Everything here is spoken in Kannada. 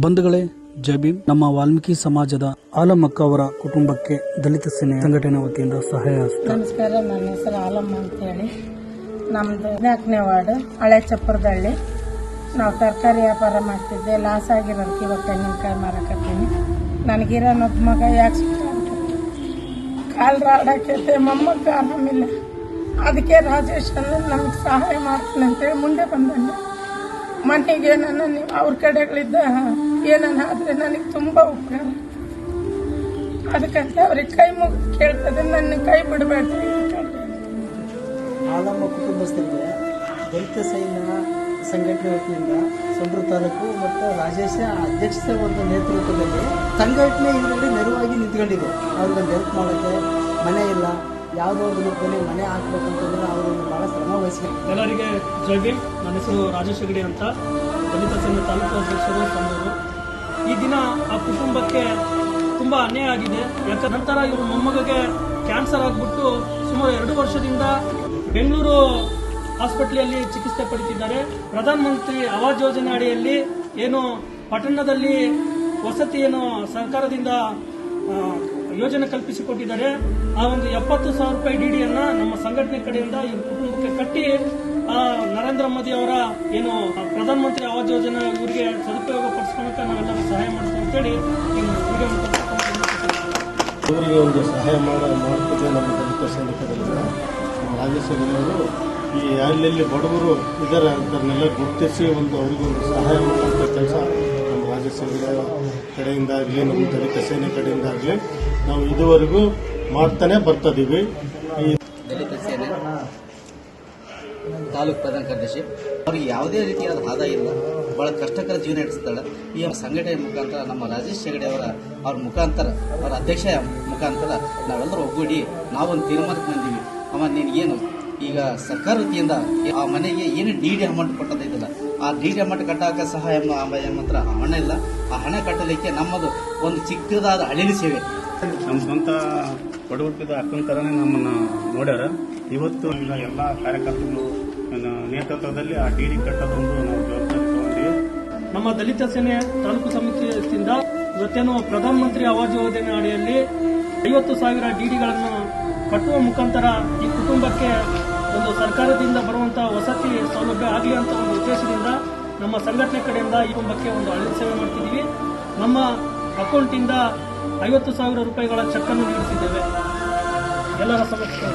ಬಂಧುಗಳೇ, ಜೈ ಭೀಮ್. ನಮ್ಮ ವಾಲ್ಮೀಕಿ ಸಮಾಜದ ಆಲಮಕ್ಕ ಅವರ ಕುಟುಂಬಕ್ಕೆ ದಲಿತ ಸೇನೆ ಸಂಘಟನೆ ವತಿಯಿಂದ ಸಹಾಯ ಹಸ್ತ. ನಮಸ್ಕಾರ, ನನ್ನ ಹೆಸರು ಆಲಮ್ಮ ಅಂತೇಳಿ. ನಮ್ದು 4ನೇ ವಾರ್ಡ್ ಹಳೆ ಚಪ್ಪರದಳ್ಳಿ. ನಾವು ತರಕಾರಿ ವ್ಯಾಪಾರ ಮಾಡ್ತಿದ್ದೆ. ಲಾಸ್ ಆಗಿರೋದಕ್ಕೆ ಇವಾಗ ತೆಂಗಿನಕಾಯಿ ಮಾರಕತ್ತೀನಿ. ನನಗಿರೋ ಒಬ್ಬ ಮಗ ಆಕ್ಸಿಡೆಂಟ್ ಕಾಲು ರಾಡಾಕೈತೆ, ಮೊಮ್ಮಗ ಆರಾಮಿಲ್ಲ. ಅದಕ್ಕೆ ರಾಜೇಶ್ ನಮಗೆ ಸಹಾಯ ಮಾಡ್ತೀನಿ ಅಂತೇಳಿ ಮುಂದೆ ಬಂದಂಗೆ. ಮನೆಗೆ ಏನನ್ನ ನೀವು ಅವ್ರ ಕಡೆಗಳಿದ್ದ ಏನನ್ನ ಆದರೆ ನನಗೆ ತುಂಬ ಉಪಕಾರ. ಅದಕ್ಕಂತ ಅವ್ರಿಗೆ ಕೈ ಮುಗಿದು ಕೇಳ್ತದೆ, ನನ್ನ ಕೈ ಬಿಡಬೇಡ್ರಿ. ಆಲಮ್ಮ ಕುಟುಂಬಸ್ಥರಿಗೆ ದಲಿತ ಸೈನ್ಯ ಸಂಘಟನೆ ವತಿಯಿಂದ ಸಂಬ್ರ ತಾಲೂಕು ಮತ್ತು ರಾಜೇಶ ಅಧ್ಯಕ್ಷತೆ ಒಂದು ನೇತೃತ್ವದಲ್ಲಿ ಸಂಘಟನೆ ಇದರಲ್ಲಿ ನೆರವಾಗಿ ನಿಂತ್ಕೊಂಡಿದ್ದು. ಅವ್ರಿಗೆ ಹೆಲ್ಪ್ ಮಾಡೋಕ್ಕೆ ಮನೆ ಇಲ್ಲ, ಯಾವುದೋ ಒಂದು ರೂಪದಲ್ಲಿ ಮನೆ ಹಾಕ್ಬೇಕಂತಂದ್ರೆ ಅವರು ಭಾಳ ಶ್ರಮ ವಹಿಸ್ಬೇಕು. ಎಲ್ಲರಿಗೆ ಜೈ ಭೀಮ್. ನನ್ನ ಹೆಸರು ರಾಜೇಶ್ ಹೆಗಡೆ ಅಂತ, ದಲಿತ ಸಂಘ ತಾಲೂಕು ಅಧ್ಯಕ್ಷರು ಸಂಬೂರು. ಈ ದಿನ ಆ ಕುಟುಂಬಕ್ಕೆ ತುಂಬ ಅನ್ಯಾಯ ಆಗಿದೆ. ಯಾಕಂದ್ರೆ ನಂತರ ಇವರು ಮೊಮ್ಮಗಗೆ ಕ್ಯಾನ್ಸರ್ ಆಗಿಬಿಟ್ಟು ಸುಮಾರು 2 ವರ್ಷದಿಂದ ಬೆಂಗಳೂರು ಆಸ್ಪತ್ರೆಯಲ್ಲಿ ಚಿಕಿತ್ಸೆ ಪಡೆದಿದ್ದಾರೆ. ಪ್ರಧಾನಮಂತ್ರಿ ಆವಾಸ್ ಯೋಜನೆ ಅಡಿಯಲ್ಲಿ ಏನು ಪಟ್ಟಣದಲ್ಲಿ ವಸತಿ ಏನು ಸರ್ಕಾರದಿಂದ ಯೋಜನೆ ಕಲ್ಪಿಸಿಕೊಟ್ಟಿದ್ದಾರೆ. ಆ ಒಂದು 70,000 ರೂಪಾಯಿ ಡಿಡಿಯನ್ನ ನಮ್ಮ ಸಂಘಟನೆ ಕಡೆಯಿಂದ ಈ ಕುಟುಂಬಕ್ಕೆ ಕಟ್ಟಿ ನರೇಂದ್ರ ಮೋದಿ ಅವರ ಏನು ಪ್ರಧಾನಮಂತ್ರಿ ಆವಾಸ್ ಯೋಜನೆ ಇವರಿಗೆ ಸದುಪಯೋಗ ಪಡಿಸ್ಕೊಳ್ಳೋಕೆ ನಾವೆಲ್ಲರೂ ಸಹಾಯ ಮಾಡ್ತೀವಿ ಅಂತೇಳಿ ವಿಡಿಯೋ ಇವರಿಗೆ ಒಂದು ಸಹಾಯ ಮಾಡ್ತಿದ್ದೆ. ನಮ್ಮ ದಲಿತ ಸೈನಿಕರಿಂದ ರಾಜೇಶ್ ಅವರು ಈ ಎಲ್ಲೆಲ್ಲಿ ಬಡವರು ಇದ್ದಾರೆ ಅಂತನ್ನೆಲ್ಲ ಗುರುತಿಸಿ ಒಂದು ಅವರಿಗೊಂದು ಸಹಾಯ ಮಾಡುವಂಥ ಕೆಲಸ ನಮ್ಮ ರಾಜೇಶ್ ಕಡೆಯಿಂದಾಗಲಿ ನಮ್ಮ ದಲಿತ ಸೇನೆ ಕಡೆಯಿಂದಾಗಲಿ ನಾವು ಇದುವರೆಗೂ ಮಾಡ್ತಾನೆ ಬರ್ತಿದ್ದೀವಿ. ಈ ದಲಿತ ಸೇನೆ ತಾಲೂಕು ಪ್ರಧಾನ ಕಾರ್ಯದರ್ಶಿ ಅವ್ರಿಗೆ ಯಾವುದೇ ರೀತಿಯಾದ ಆದಾಯ ಇಲ್ಲ, ಬಹಳ ಕಷ್ಟಕರ ಜೀವನ ನಡೆಸ್ತಾಳೆ. ಈ ಸಂಘಟನೆ ಮುಖಾಂತರ ನಮ್ಮ ರಾಜೇಶ್ ಹೆಗಡೆ ಅವ್ರ ಮುಖಾಂತರ, ಅವರ ಅಧ್ಯಕ್ಷ ಮುಖಾಂತರ ನಾವೆಲ್ಲರೂ ಒಗ್ಗೂಡಿ ನಾವೊಂದು ತೀರ್ಮಾನಕ್ಕೆ ಬಂದೀವಿ. ಅಮ್ಮ ನೀನು ಈಗ ಸರ್ಕಾರ ವತಿಯಿಂದ ಆ ಮನೆಗೆ ಏನು ಡಿ.ಡಿ ಅಮೌಂಟ್ ಕೊಟ್ಟದಿಲ್ಲ, ಆ ಡಿ.ಡಿ ಅಮೌಂಟ್ ಕಟ್ಟಾಕ ಸಹಾಯ ಮಾತ್ರ ಹಣ ಇಲ್ಲ. ಆ ಹಣ ಕಟ್ಟಲಿಕ್ಕೆ ನಮ್ಮದು ಒಂದು ಚಿಕ್ಕದಾದ ಹಳ್ಳಿ ಸೇವೆ. ನಮ್ಮ ಸ್ವಂತ ಬಡವರ್ಗದ ಅಕ್ಕನ ಥರನೇ ನಮ್ಮನ್ನು ನೋಡ್ಯಾರ. ಇವತ್ತು ಎಲ್ಲ ಕಾರ್ಯಕರ್ತರು ನೇತೃತ್ವದಲ್ಲಿ ಆ ಡಿ.ಡಿ ಕಟ್ಟೋದೊಂದು ನಾವು ಜವಾಬ್ದಾರಿ ತಗೊಂಡಿವಿ. ನಮ್ಮ ದಲಿತ ಸೇನೆ ತಾಲೂಕು ಸಮಿತಿಯಿಂದ ಇವತ್ತೇನು ಪ್ರಧಾನಮಂತ್ರಿ ಆವಾಸ್ ಯೋಜನೆ ಅಡಿಯಲ್ಲಿ 50,000 ಡಿಡಿಗಳನ್ನು ಕಟ್ಟುವ ಮುಖಾಂತರ ಈ ಕುಟುಂಬಕ್ಕೆ ಒಂದು ಸರ್ಕಾರದಿಂದ ಬರುವಂತಹ ವಸತಿ ಸೌಲಭ್ಯ ಆಗಲಿ ಅಂತ ಒಂದು ಉದ್ದೇಶದಿಂದ ನಮ್ಮ ಸಂಘಟನೆ ಕಡೆಯಿಂದ ಈ ಕುಟುಂಬಕ್ಕೆ ಒಂದು ಹಳ್ಳಿ ಸೇವೆ ಮಾಡ್ತಿದ್ದೀವಿ. ನಮ್ಮ ಅಕೌಂಟಿಂದ 50,000 ರೂಪಾಯಿಗಳ ಚೆಕ್ ಅನ್ನು ನೀಡುತ್ತಿದ್ದೇವೆ. ಎಲ್ಲರ ಸಮಸ್ಯೆ